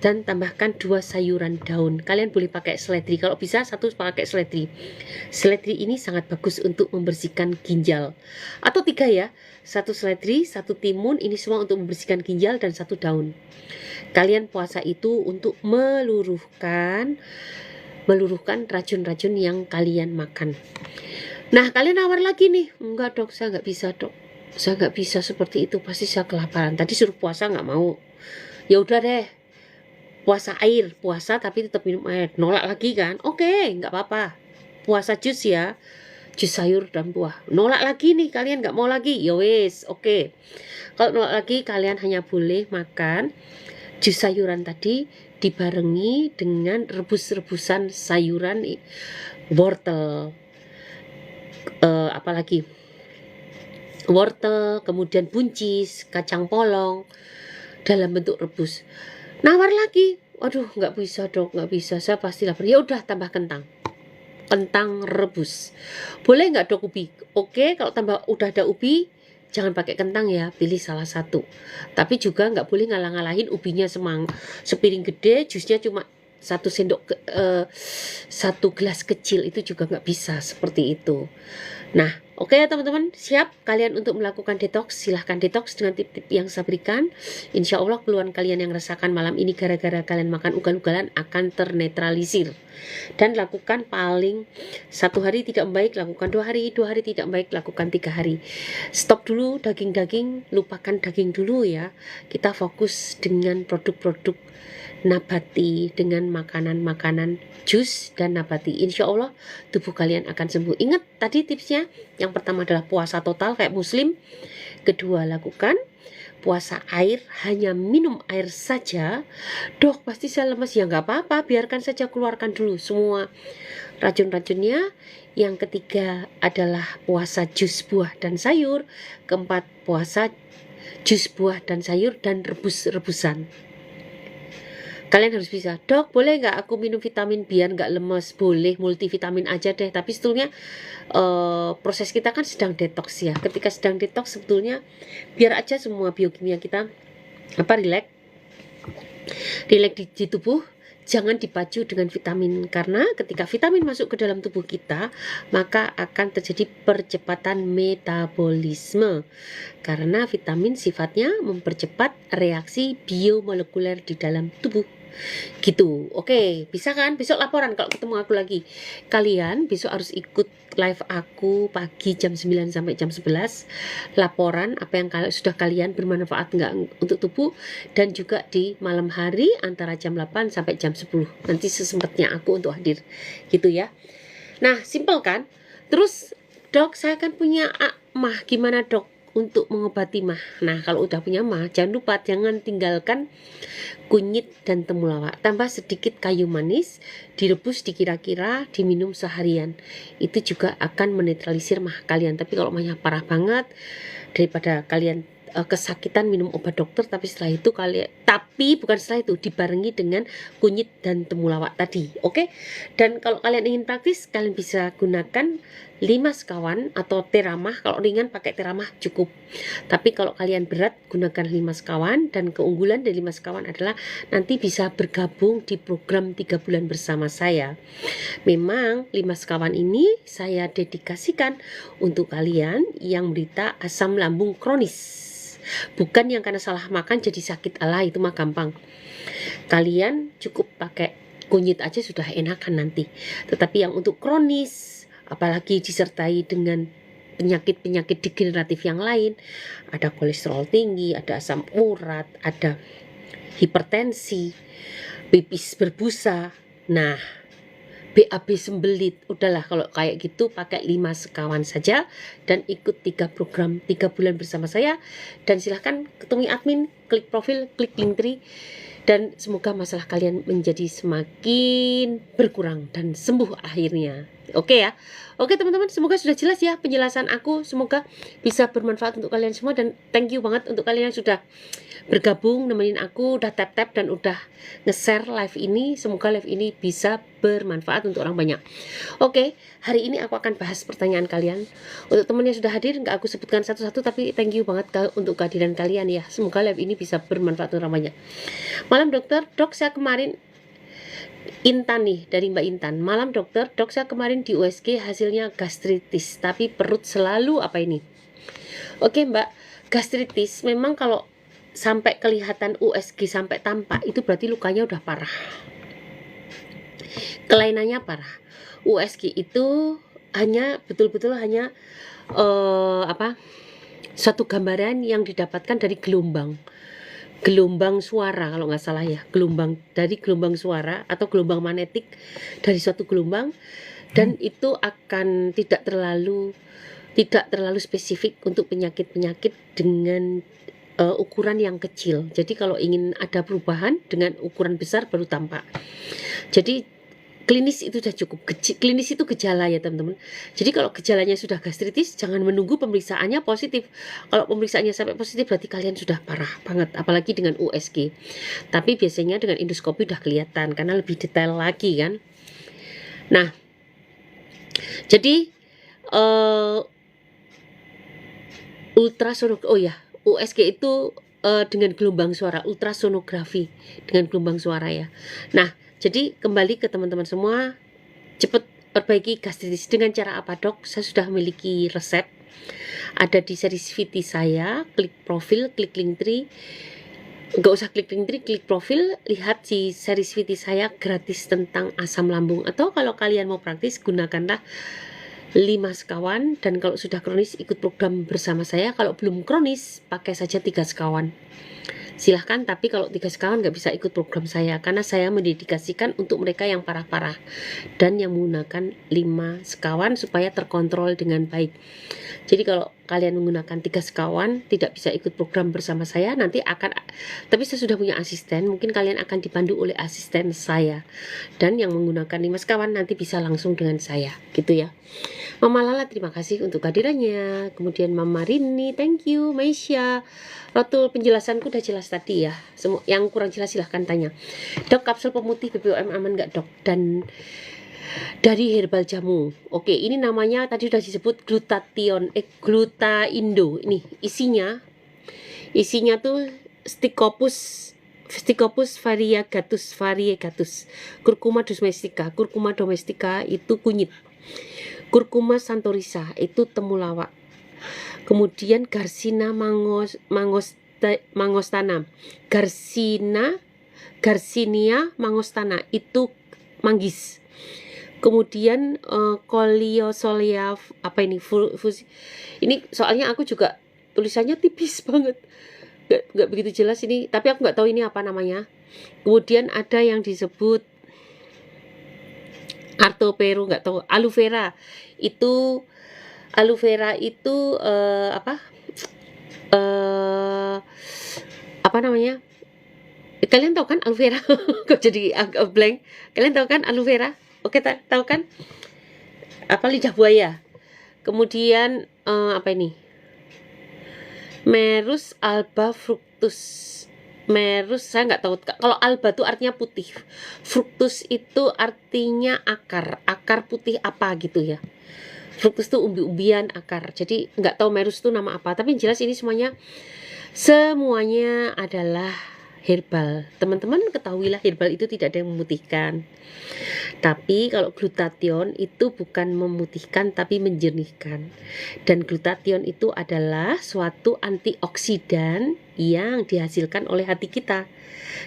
dan tambahkan 2 sayuran daun. Kalian boleh pakai seledri, kalau bisa 1 pakai seledri. Seledri ini sangat bagus untuk membersihkan ginjal, atau 3 ya, 1 seledri, 1 timun, ini semua untuk membersihkan ginjal, dan 1 daun. Kalian puasa itu untuk meluruhkan racun-racun yang kalian makan. Nah, kalian nawar lagi nih, enggak dok, saya nggak bisa dok, saya nggak bisa seperti itu, pasti saya kelaparan. Tadi suruh puasa nggak mau. Ya udah deh, puasa air, puasa tapi tetap minum air. Nolak lagi kan? Oke, nggak apa-apa. Puasa jus ya, jus sayur dan buah. Nolak lagi nih, kalian nggak mau lagi. Ya wes, oke. Kalau nolak lagi, kalian hanya boleh makan jus sayuran tadi dibarengi dengan rebus-rebusan sayuran, wortel, apalagi wortel, kemudian buncis, kacang polong dalam bentuk rebus. Nawar lagi, waduh nggak bisa dok, nggak bisa, saya pasti lapar. Ya udah tambah kentang rebus. Boleh nggak dok ubi? Oke, kalau tambah udah ada ubi, jangan pakai kentang ya, pilih salah satu. Tapi juga nggak boleh ngalah-ngalahin ubinya sepiring gede, jusnya cuma 1 gelas kecil, itu juga nggak bisa seperti itu. Nah, oke ya teman-teman, siap kalian untuk melakukan detox? Silahkan detox dengan tip-tip yang saya berikan. Insya Allah keluhan kalian yang rasakan malam ini gara-gara kalian makan ugal-ugalan akan ternetralisir. Dan lakukan paling 1 hari tidak baik, lakukan 2 hari, 2 hari tidak baik, lakukan 3 hari. Stop dulu daging-daging, lupakan daging dulu ya. Kita fokus dengan produk-produk nabati, dengan makanan-makanan jus dan nabati. Insya Allah tubuh kalian akan sembuh. Ingat tadi tipsnya, yang pertama adalah puasa total kayak muslim. Kedua, lakukan puasa air, hanya minum air saja. Dok, pasti saya lemes. Ya nggak apa-apa, biarkan saja, keluarkan dulu semua racun-racunnya. Yang ketiga adalah puasa jus buah dan sayur. Keempat, puasa jus buah dan sayur dan rebus-rebusan. Kalian harus bisa, dok boleh nggak aku minum vitamin biar nggak lemes? Boleh, multivitamin aja deh. Tapi sebetulnya proses kita kan sedang detox ya. Ketika sedang detox sebetulnya biar aja semua biokimia kita rileks di tubuh. Jangan dipacu dengan vitamin, karena ketika vitamin masuk ke dalam tubuh kita maka akan terjadi percepatan metabolisme, karena vitamin sifatnya mempercepat reaksi biomolekuler di dalam tubuh gitu. Oke, bisa kan? Besok laporan kalau ketemu aku lagi. Kalian besok harus ikut live aku pagi jam 9 sampai jam 11. Laporan apa yang sudah kalian bermanfaat nggak untuk tubuh, dan juga di malam hari antara jam 8 sampai jam 10. Nanti sesempatnya aku untuk hadir. Gitu ya. Nah, simpel kan? Terus, dok, saya kan punya mah. Gimana, dok, untuk mengobati mah? Nah, kalau udah punya mah, jangan lupa jangan tinggalkan kunyit dan temulawak. Tambah sedikit kayu manis, direbus dikira-kira, diminum seharian. Itu juga akan menetralisir mah kalian. Tapi kalau mahnya parah banget, daripada kalian kesakitan minum obat dokter, tapi bukan setelah itu dibarengi dengan kunyit dan temulawak tadi. Oke? Dan kalau kalian ingin praktis, kalian bisa gunakan 5 sekawan atau teramah. Kalau ringan pakai teramah cukup. Tapi kalau kalian berat, gunakan 5 sekawan. Dan keunggulan dari 5 sekawan adalah nanti bisa bergabung di program 3 bulan bersama saya. Memang 5 sekawan ini saya dedikasikan untuk kalian yang menderita asam lambung kronis. Bukan yang karena salah makan jadi sakit, itu mah gampang. Kalian cukup pakai kunyit aja sudah enakan nanti. Tetapi yang untuk kronis, apalagi disertai dengan penyakit-penyakit degeneratif yang lain, ada kolesterol tinggi, ada asam urat, ada hipertensi, pipis berbusa, nah BAB sembelit, udahlah kalau kayak gitu pakai 5 sekawan saja dan ikut 3 program 3 bulan bersama saya. Dan silahkan ketemu admin, klik profil, klik link tree, dan semoga masalah kalian menjadi semakin berkurang dan sembuh akhirnya. Oke ya. Oke teman-teman, semoga sudah jelas ya penjelasan aku. Semoga bisa bermanfaat untuk kalian semua, dan thank you banget untuk kalian yang sudah bergabung nemenin aku, udah tap-tap dan udah nge-share live ini. Semoga live ini bisa bermanfaat untuk orang banyak. Oke, hari ini aku akan bahas pertanyaan kalian. Untuk teman yang sudah hadir nggak aku sebutkan satu-satu, tapi thank you banget untuk kehadiran kalian ya. Semoga live ini bisa bermanfaat untuk orang banyak. Malam dokter, dok saya kemarin Intan nih, dari Mbak Intan. Malam dokter, dok saya kemarin di USG hasilnya gastritis, tapi perut selalu apa ini? Oke Mbak, gastritis memang kalau sampai kelihatan USG sampai tampak itu berarti lukanya udah parah, kelainannya parah. USG itu hanya betul-betul hanya suatu gambaran yang didapatkan dari gelombang suara, kalau nggak salah ya, gelombang suara atau gelombang magnetik dari suatu gelombang, dan itu akan tidak terlalu spesifik untuk penyakit-penyakit dengan ukuran yang kecil. Jadi kalau ingin ada perubahan dengan ukuran besar baru tampak. Jadi klinis itu sudah cukup. Klinis itu gejala ya teman-teman. Jadi kalau gejalanya sudah gastritis, jangan menunggu pemeriksaannya positif. Kalau pemeriksaannya sampai positif berarti kalian sudah parah banget, apalagi dengan USG. Tapi biasanya dengan endoskopi udah kelihatan karena lebih detail lagi kan. Nah, jadi USG itu dengan gelombang suara, ultrasonografi dengan gelombang suara ya. Nah, jadi kembali ke teman-teman semua, cepat perbaiki gastritis dengan cara apa dok? Saya sudah memiliki resep, ada di series VT saya. Klik profil, klik link tree. Nggak usah klik link tree, klik profil, lihat di series VT saya gratis tentang asam lambung. Atau kalau kalian mau praktis, gunakanlah 5 sekawan, dan kalau sudah kronis ikut program bersama saya. Kalau belum kronis pakai saja 3 sekawan. Silahkan, tapi kalau 3 sekawan nggak bisa ikut program saya karena saya mendedikasikan untuk mereka yang parah-parah dan yang menggunakan 5 sekawan supaya terkontrol dengan baik. Jadi kalau kalian menggunakan 3 sekawan tidak bisa ikut program bersama saya, nanti akan, tapi saya sudah punya asisten, mungkin kalian akan dipandu oleh asisten saya, dan yang menggunakan 5 sekawan nanti bisa langsung dengan saya, gitu ya. Mama Lala terima kasih untuk kehadirannya, kemudian Mama Rini thank you, Maisha, Rotul penjelasanku udah jelas tadi ya, semua yang kurang jelas silahkan tanya. Dok, kapsul pemutih BPOM aman nggak dok? Dan dari herbal jamu. Oke, ini namanya tadi sudah disebut glutaindo. Ini isinya tuh Stichopus variegatus, Curcuma domestica itu kunyit, Curcuma santorisa itu temulawak, kemudian Garcinia mangostana, Garcinia mangostana itu manggis. Kemudian Coliosolea apa ini ini soalnya aku juga tulisannya tipis banget, nggak begitu jelas ini, tapi aku nggak tahu ini apa namanya. Kemudian ada yang disebut Artoperu, nggak tahu. Aloe vera itu apa namanya? Kalian tahu kan aloe vera? Kok jadi agak blank? Kalian tahu kan aloe vera? Oke, tahu kan? Apa lidah buaya? Kemudian apa ini? Merus alba fructus. Merus saya nggak tahu. Kalau alba itu artinya putih. Fructus itu artinya akar. Akar putih apa gitu ya. Fructus itu umbi-umbian akar. Jadi nggak tahu merus itu nama apa. Tapi yang jelas ini semuanya adalah herbal. Teman-teman ketahuilah herbal itu tidak ada yang memutihkan. Tapi kalau glutathione itu bukan memutihkan tapi menjernihkan. Dan glutathione itu adalah suatu antioksidan yang dihasilkan oleh hati kita.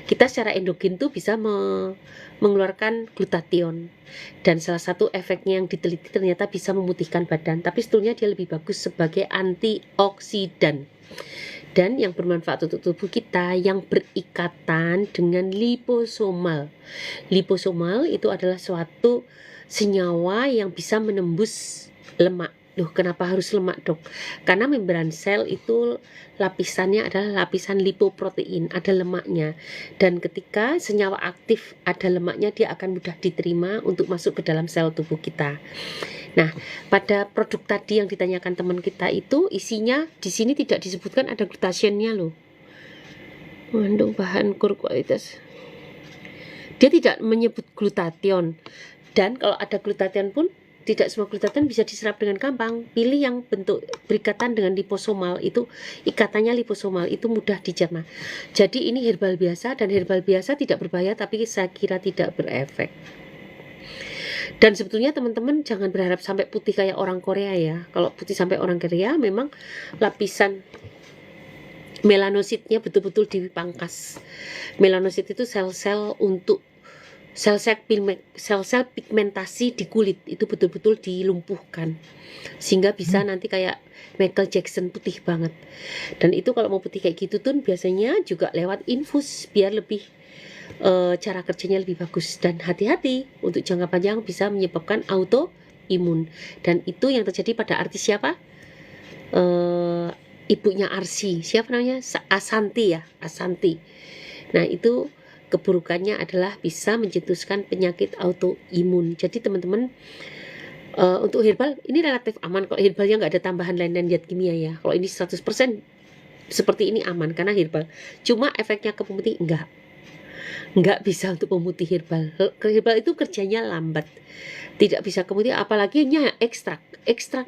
Kita secara endogen tuh bisa mengeluarkan glutathione. Dan salah satu efeknya yang diteliti ternyata bisa memutihkan badan. Tapi sebetulnya dia lebih bagus sebagai antioksidan. Dan yang bermanfaat untuk tubuh kita yang berikatan dengan liposomal. Liposomal itu adalah suatu senyawa yang bisa menembus lemak. Loh, kenapa harus lemak dok? Karena membran sel itu lapisannya adalah lapisan lipoprotein, ada lemaknya. Dan ketika senyawa aktif ada lemaknya, dia akan mudah diterima untuk masuk ke dalam sel tubuh kita. Nah, pada produk tadi yang ditanyakan teman kita itu isinya di sini tidak disebutkan ada glutationnya loh. Mengandung bahan kualitas. Dia tidak menyebut glutathione. Dan kalau ada glutathione pun tidak semua glutathione bisa diserap dengan gampang. Pilih yang bentuk berikatan dengan liposomal, itu ikatannya liposomal, itu mudah dicerna. Jadi ini herbal biasa, dan herbal biasa tidak berbahaya tapi saya kira tidak berefek. Dan sebetulnya teman-teman jangan berharap sampai putih kayak orang Korea ya. Kalau putih sampai orang Korea memang lapisan melanositnya betul-betul dipangkas. Melanosit itu sel-sel untuk sel-sel pigmentasi di kulit itu betul-betul dilumpuhkan sehingga bisa nanti kayak Michael Jackson putih banget. Dan itu kalau mau putih kayak gitu tuh biasanya juga lewat infus biar lebih cara kerjanya lebih bagus. Dan hati-hati, untuk jangka panjang bisa menyebabkan autoimun. Dan itu yang terjadi pada artis siapa? Ibunya Arsi, siapa namanya? Asanti ya, Asanti. Nah itu keburukannya adalah bisa mencetuskan penyakit autoimun. Jadi teman-teman untuk herbal ini relatif aman. Kalau herbalnya nggak ada tambahan lain-lain zat kimia ya. Kalau ini 100% seperti ini aman karena herbal. Cuma efeknya ke pemutih nggak bisa untuk pemutih herbal. Herbal itu kerjanya lambat, tidak bisa kemutih, apalagi hanya ekstrak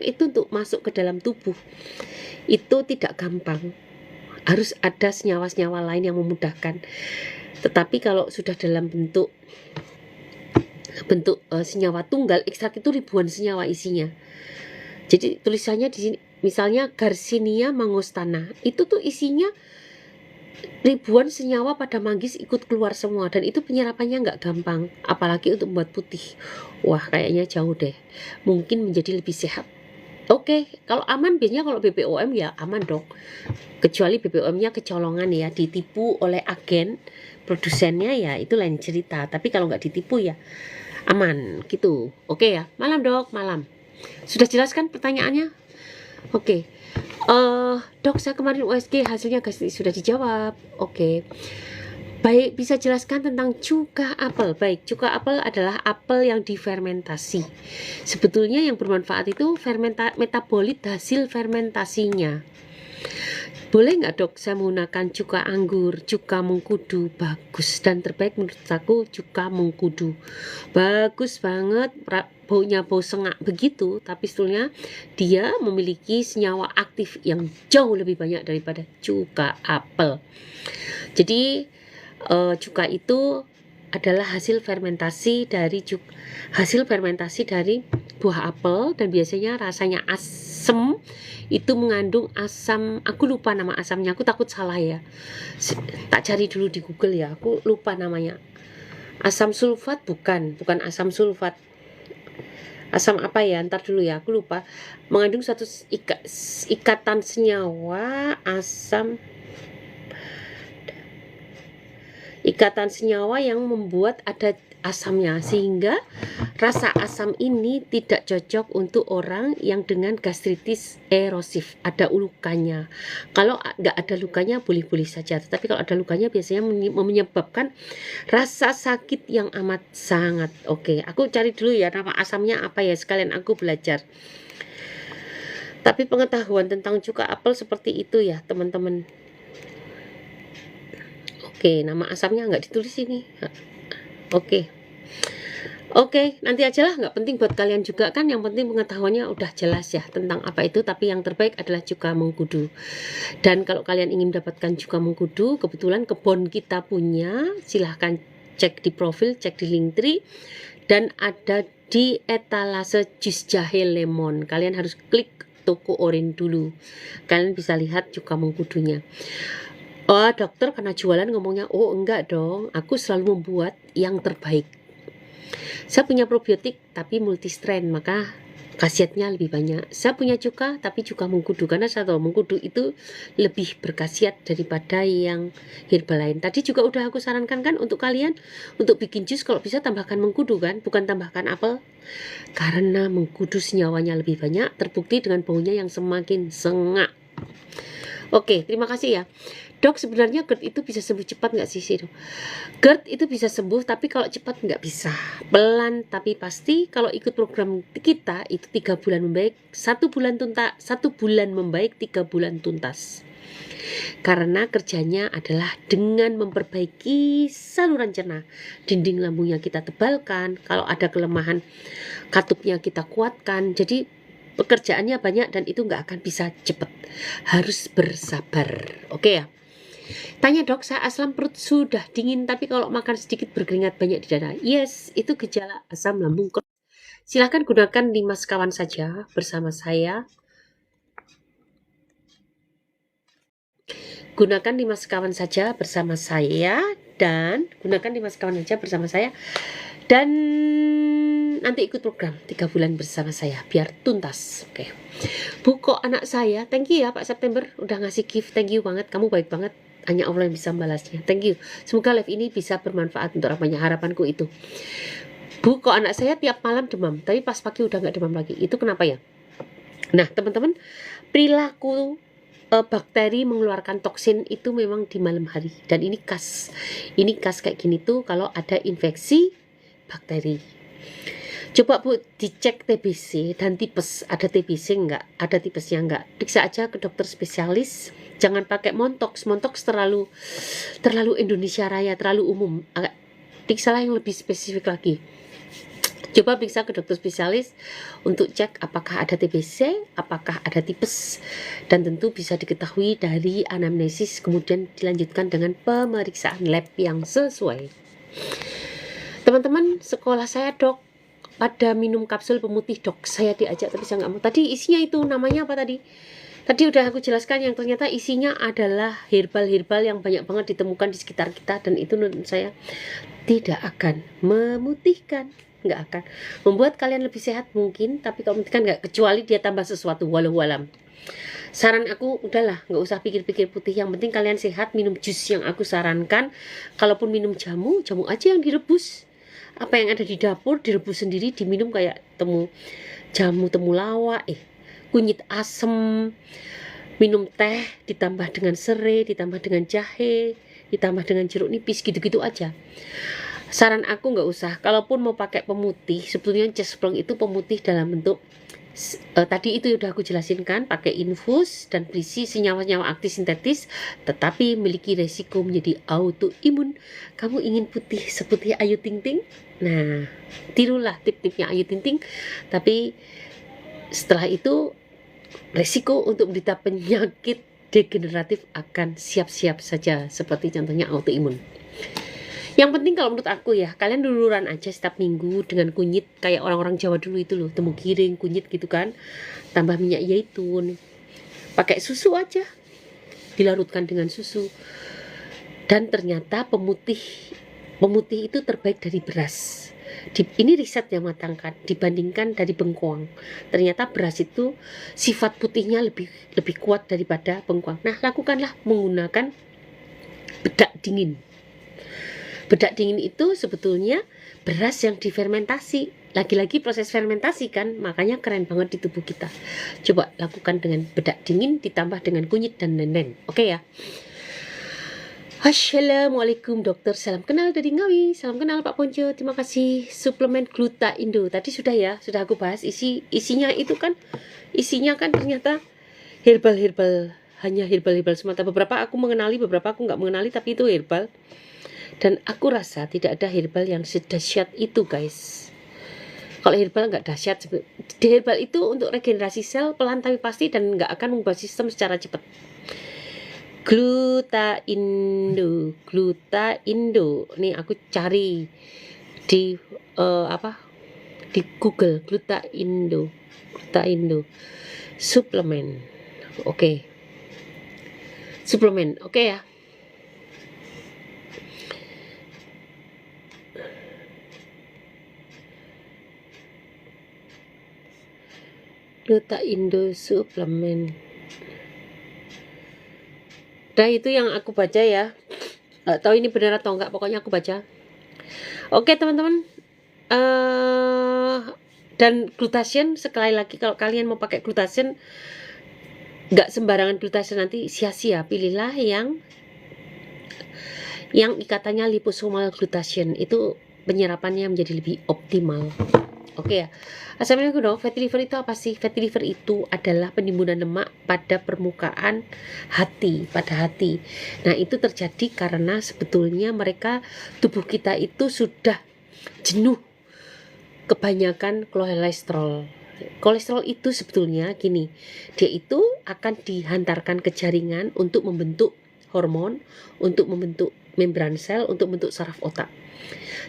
itu untuk masuk ke dalam tubuh itu tidak gampang, harus ada senyawa-senyawa lain yang memudahkan. Tetapi kalau sudah dalam bentuk senyawa tunggal, ekstrak itu ribuan senyawa isinya. Jadi tulisannya di sini misalnya Garcinia mangostana itu tuh isinya ribuan senyawa pada manggis ikut keluar semua, dan itu penyerapannya nggak gampang, apalagi untuk membuat putih. Wah kayaknya jauh deh, mungkin menjadi lebih sehat. Oke, kalau aman biasanya kalau BPOM ya aman dong, kecuali BPOM-nya kecolongan ya, ditipu oleh agen produsennya ya itu lain cerita. Tapi kalau nggak ditipu ya aman gitu. Oke ya, malam dok, malam. Sudah jelaskan pertanyaannya? Oke. Dok, saya kemarin USG hasilnya sudah dijawab. Oke. Baik, bisa jelaskan tentang cuka apel. Baik, cuka apel adalah apel yang difermentasi. Sebetulnya yang bermanfaat itu metabolit hasil fermentasinya. Boleh nggak dok saya menggunakan cuka anggur, cuka mengkudu? Bagus, dan terbaik menurut aku cuka mengkudu. Bagus banget, baunya bau sengak begitu, tapi sebetulnya dia memiliki senyawa aktif yang jauh lebih banyak daripada cuka apel. Jadi cuka itu adalah hasil fermentasi dari buah apel, dan biasanya rasanya asam. Itu mengandung asam, aku lupa nama asamnya, aku takut salah ya, tak cari dulu di Google ya, aku lupa namanya. Asam sulfat, bukan asam sulfat, asam apa ya, ntar dulu ya, aku lupa. Mengandung suatu ikatan senyawa yang membuat ada asamnya, sehingga rasa asam ini tidak cocok untuk orang yang dengan gastritis erosif, ada lukanya. Kalau nggak ada lukanya boleh-boleh saja, tapi kalau ada lukanya biasanya menyebabkan rasa sakit yang amat sangat. Oke, aku cari dulu ya nama asamnya apa ya, sekalian aku belajar. Tapi pengetahuan tentang cuka apel seperti itu ya teman-teman. Oke, nama asamnya nggak ditulis ini. Oke, nanti aja lah, nggak penting buat kalian juga kan, yang penting pengetahuannya udah jelas ya tentang apa itu. Tapi yang terbaik adalah cuka mengkudu. Dan kalau kalian ingin mendapatkan cuka mengkudu, kebetulan kebun kita punya, silahkan cek di profil, cek di Linktree, dan ada di etalase jus jahe lemon. Kalian harus klik toko orange dulu, kalian bisa lihat cuka mengkudunya. Oh dokter, karena jualan ngomongnya, oh enggak dong, aku selalu membuat yang terbaik. Saya punya probiotik tapi multistrain, maka khasiatnya lebih banyak. Saya punya cuka tapi cuka mengkudu, karena saya tahu mengkudu itu lebih berkhasiat daripada yang herbal lain. Tadi juga udah aku sarankan kan untuk kalian, untuk bikin jus kalau bisa tambahkan mengkudu kan, bukan tambahkan apel, karena mengkudu senyawanya lebih banyak, terbukti dengan baunya yang semakin sengak. Oke, terima kasih ya. Dok, sebenarnya GERD itu bisa sembuh cepat nggak sih dok? GERD itu bisa sembuh, tapi kalau cepat nggak bisa. Pelan tapi pasti. Kalau ikut program kita itu 3 bulan membaik, 1 bulan tuntas, 1 bulan membaik, 3 bulan tuntas. Karena kerjanya adalah dengan memperbaiki saluran cerna, dinding lambungnya kita tebalkan, kalau ada kelemahan katupnya kita kuatkan. Jadi pekerjaannya banyak dan itu nggak akan bisa cepat, harus bersabar. Oke ya. Tanya dok, saya asam perut sudah dingin tapi kalau makan sedikit berkeringat banyak di dada. Yes, itu gejala asam lambung kronis. Silahkan gunakan 5 sekawan saja bersama saya. Gunakan 5 sekawan saja bersama saya, dan gunakan 5 sekawan saja bersama saya, dan nanti ikut program 3 bulan bersama saya biar tuntas. Oke. Bu, kok anak saya, thank you ya Pak September udah ngasih gift, thank you banget, kamu baik banget, hanya Allah yang bisa membalasnya. Thank you, semoga live ini bisa bermanfaat untuk apanya, harapanku itu. Bu, kok anak saya tiap malam demam, tapi pas pagi udah nggak demam lagi, itu kenapa ya? Nah teman-teman, perilaku bakteri mengeluarkan toksin itu memang di malam hari, dan ini khas kayak gini tuh kalau ada infeksi bakteri. Coba Bu dicek TBC dan tipes, ada TBC enggak, ada tipesnya enggak, periksa aja ke dokter spesialis. Jangan pakai Montox terlalu Indonesia Raya, terlalu umum. Periksalah yang lebih spesifik lagi. Coba periksa ke dokter spesialis untuk cek apakah ada TBC, apakah ada tipes, dan tentu bisa diketahui dari anamnesis, kemudian dilanjutkan dengan pemeriksaan lab yang sesuai. Teman-teman sekolah saya dok, pada minum kapsul pemutih dok, saya diajak tapi saya nggak mau. Tadi isinya itu namanya apa tadi? Tadi udah aku jelaskan, yang ternyata isinya adalah herbal-herbal yang banyak banget ditemukan di sekitar kita, dan itu menurut saya tidak akan memutihkan, nggak akan membuat kalian lebih sehat mungkin, tapi kalau memutihkan nggak, kecuali dia tambah sesuatu, walau alam. Saran aku udahlah, nggak usah pikir-pikir putih, yang penting kalian sehat, minum jus yang aku sarankan. Kalaupun minum jamu aja yang direbus, apa yang ada di dapur direbus sendiri, diminum kayak jamu temulawak, kunyit asem, minum teh ditambah dengan serai, ditambah dengan jahe, ditambah dengan jeruk nipis, gitu-gitu aja. Saran aku nggak usah. Kalaupun mau pakai pemutih, sebetulnya cesplong itu pemutih dalam bentuk tadi itu udah aku jelasin kan, pakai infus dan berisi senyawa-senyawa aktif sintetis, tetapi memiliki resiko menjadi autoimun. Kamu ingin putih seputih Ayu Ting Ting? Nah, tirulah tip-tipnya Ayu Ting Ting. Tapi setelah itu resiko untuk menderita penyakit degeneratif akan siap-siap saja, seperti contohnya autoimun. Yang penting kalau menurut aku ya, kalian luluran aja setiap minggu dengan kunyit kayak orang-orang Jawa dulu itu loh, temu giring, kunyit gitu kan, tambah minyak zaitun, pakai susu aja, dilarutkan dengan susu. Dan ternyata pemutih itu terbaik dari beras. Ini riset yang matangkan dibandingkan dari bengkoang. Ternyata beras itu sifat putihnya lebih kuat daripada bengkoang. Nah, lakukanlah menggunakan bedak dingin. Bedak dingin itu sebetulnya beras yang difermentasi. Lagi-lagi proses fermentasi kan, makanya keren banget di tubuh kita. Coba lakukan dengan bedak dingin ditambah dengan kunyit dan lain-lain. Oke ya. Assalamualaikum dokter, salam kenal dari Ngawi. Salam kenal Pak Ponco, terima kasih. Suplemen Gluta Indo tadi sudah ya, sudah aku bahas isinya itu kan. Isinya kan ternyata herbal, hanya herbal semata. Beberapa aku mengenali, beberapa aku nggak mengenali, tapi itu herbal. Dan aku rasa tidak ada herbal yang sedahsyat itu guys. Kalau herbal nggak dahsyat. Herbal itu untuk regenerasi sel pelan tapi pasti dan nggak akan mengubah sistem secara cepat. Gluta Indo. Nih aku cari di di Google, Gluta Indo suplemen. Oke. Suplemen, oke ya. Gluta Indo suplemen. Nah itu yang aku baca ya. Nggak tahu ini benar atau enggak, pokoknya aku baca. Oke teman-teman. Dan glutathione sekali lagi, kalau kalian mau pakai glutathione, nggak sembarangan glutathione, nanti sia-sia. Pilihlah yang ikatannya liposomal glutathione, itu penyerapannya menjadi lebih optimal. Oke ya. Assalamualaikum dong. Fatty liver itu apa sih? Fatty liver itu adalah penimbunan lemak pada permukaan hati, pada hati. Nah itu terjadi karena sebetulnya tubuh kita itu sudah jenuh kebanyakan kolesterol. Kolesterol itu sebetulnya gini, dia itu akan dihantarkan ke jaringan untuk membentuk hormon, untuk membentuk membran sel, untuk membentuk saraf otak.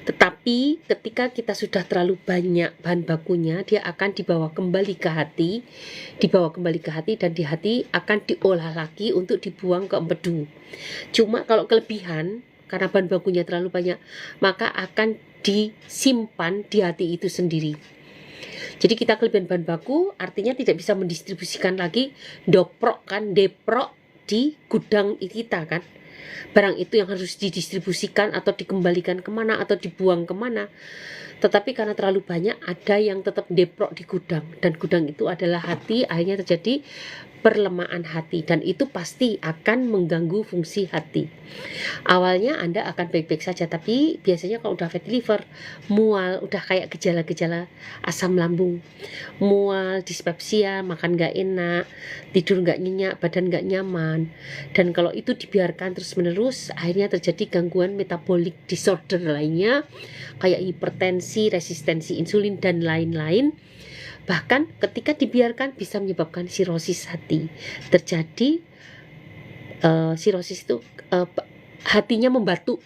Tetapi ketika kita sudah terlalu banyak bahan bakunya, dia akan dibawa kembali ke hati, dan di hati akan diolah lagi untuk dibuang ke empedu. Cuma kalau kelebihan, karena bahan bakunya terlalu banyak, maka akan disimpan di hati itu sendiri. Jadi kita kelebihan bahan baku, artinya tidak bisa mendistribusikan lagi, deprok di gudang kita kan. Barang itu yang harus didistribusikan atau dikembalikan kemana atau dibuang kemana. Tetapi karena terlalu banyak, ada yang tetap deprok di gudang, dan gudang itu adalah hati. Akhirnya terjadi perlemahan hati, dan itu pasti akan mengganggu fungsi hati. Awalnya Anda akan baik-baik saja, tapi biasanya kalau udah fatty liver, mual, udah kayak gejala-gejala asam lambung, mual, dispepsia, makan gak enak, tidur gak nyenyak, badan gak nyaman. Dan kalau itu dibiarkan terus menerus, akhirnya terjadi gangguan metabolic disorder lainnya, kayak hipertensi, resistensi insulin, dan lain-lain. Bahkan ketika dibiarkan bisa menyebabkan sirosis hati. Terjadi sirosis itu hatinya membatu,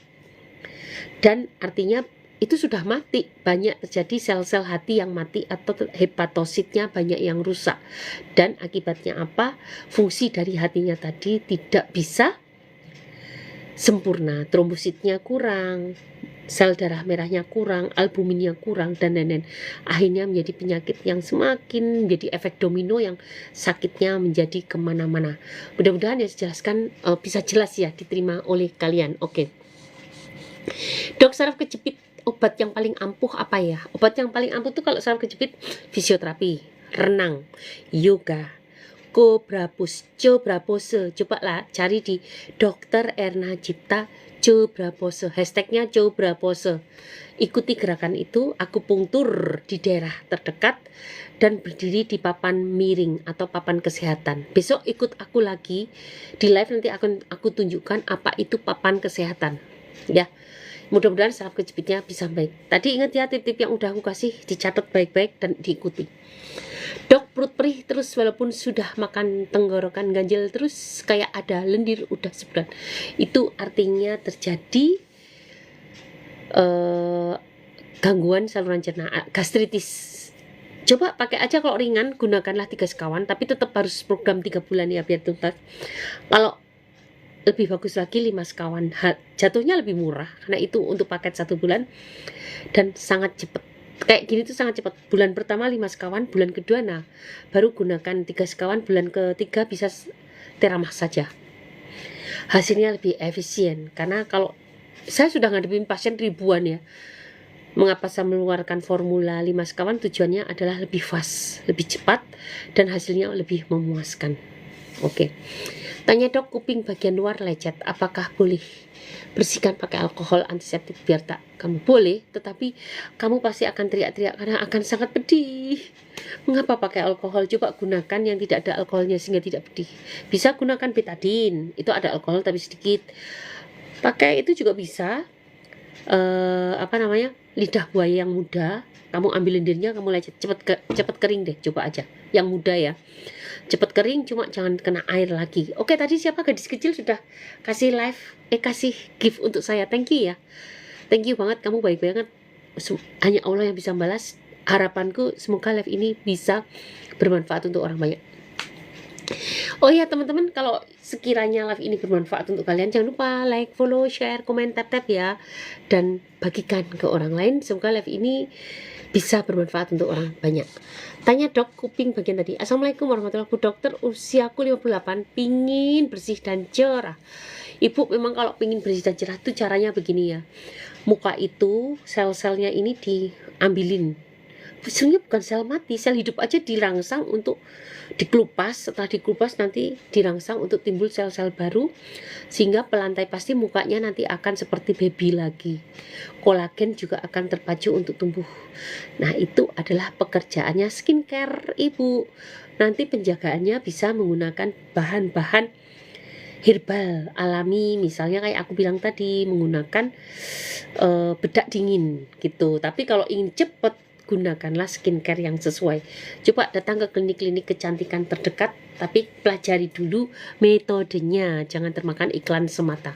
dan artinya itu sudah mati. Banyak terjadi sel-sel hati yang mati atau hepatositnya banyak yang rusak. Dan akibatnya apa? Fungsi dari hatinya tadi tidak bisa sempurna, trombositnya kurang, sel darah merahnya kurang, albuminnya kurang, dan lain-lain. Akhirnya menjadi penyakit yang semakin menjadi efek domino, yang sakitnya menjadi kemana-mana. Mudah-mudahan yang saya jelaskan bisa jelas ya diterima oleh kalian. Oke. Dok, saraf kejepit, obat yang paling ampuh apa ya? Obat yang paling ampuh tuh kalau saraf kejepit, fisioterapi, renang, yoga, Cobra Pose. Coba lah cari di Dokter Erna Cipta Cobra Pose, hashtagnya Cobra Pose. Ikuti gerakan itu, akupunktur di daerah terdekat dan berdiri di papan miring atau papan kesehatan. Besok ikut aku lagi di live, nanti aku tunjukkan apa itu papan kesehatan ya. Mudah-mudahan saraf kejepitnya bisa baik. Tadi ingat ya tip-tip yang udah aku kasih, dicatat baik-baik dan diikuti. Dok, perut perih terus walaupun sudah makan, tenggorokan ganjel terus kayak ada lendir udah sebulan. Itu artinya terjadi gangguan saluran cerna, gastritis. Coba pakai aja, kalau ringan gunakanlah 3 sekawan, tapi tetap harus program 3 bulan ya biar tuntas. Kalau lebih bagus lagi 5 sekawan, jatuhnya lebih murah karena itu untuk paket 1 bulan dan sangat cepat. Kayak gini tuh sangat cepat. Bulan pertama 5 sekawan, bulan kedua nah baru gunakan 3 sekawan, bulan ketiga bisa teramah saja. Hasilnya lebih efisien karena kalau saya sudah ngadepin pasien ribuan ya. Mengapa saya mengeluarkan formula 5 sekawan? Tujuannya adalah lebih fast, lebih cepat, dan hasilnya lebih memuaskan. Oke. Tanya dok, kuping bagian luar lecet, apakah boleh bersihkan pakai alkohol antiseptik biar tak? Kamu boleh, tetapi kamu pasti akan teriak-teriak karena akan sangat pedih. Mengapa pakai alkohol? Coba gunakan yang tidak ada alkoholnya sehingga tidak pedih. Bisa gunakan betadine, itu ada alkohol tapi sedikit. Pakai itu juga bisa. Lidah buaya yang muda, kamu ambil lendirnya, kamu lecet, cepet kering deh, coba aja yang muda ya, cepet kering, cuma jangan kena air lagi. Oke, tadi siapa gadis kecil sudah kasih kasih gift untuk saya, thank you ya, thank you banget, kamu baik banget, hanya Allah yang bisa balas. Harapanku semoga live ini bisa bermanfaat untuk orang banyak. Oh ya teman-teman, kalau sekiranya live ini bermanfaat untuk kalian, jangan lupa like, follow, share, komen, tap ya, dan bagikan ke orang lain. Semoga live ini bisa bermanfaat untuk orang banyak. Tanya dok, kuping bagian tadi. Assalamualaikum warahmatullahi wabarakatuh. Dokter, usiaku 58, pingin bersih dan cerah. Ibu, memang kalau pingin bersih dan cerah itu caranya begini ya. Muka itu sel-selnya ini diambilin. Sebenarnya bukan sel mati, sel hidup aja dirangsang untuk dikelupas. Setelah dikelupas nanti dirangsang untuk timbul sel-sel baru, sehingga pelantai pasti mukanya nanti akan seperti baby lagi. Kolagen juga akan terpacu untuk tumbuh. Nah, itu adalah pekerjaannya skincare ibu. Nanti penjagaannya bisa menggunakan bahan-bahan herbal alami, misalnya kayak aku bilang tadi, menggunakan bedak dingin gitu. Tapi kalau ingin cepat, gunakanlah skincare yang sesuai. Coba datang ke klinik-klinik kecantikan terdekat, tapi pelajari dulu metodenya, jangan termakan iklan semata.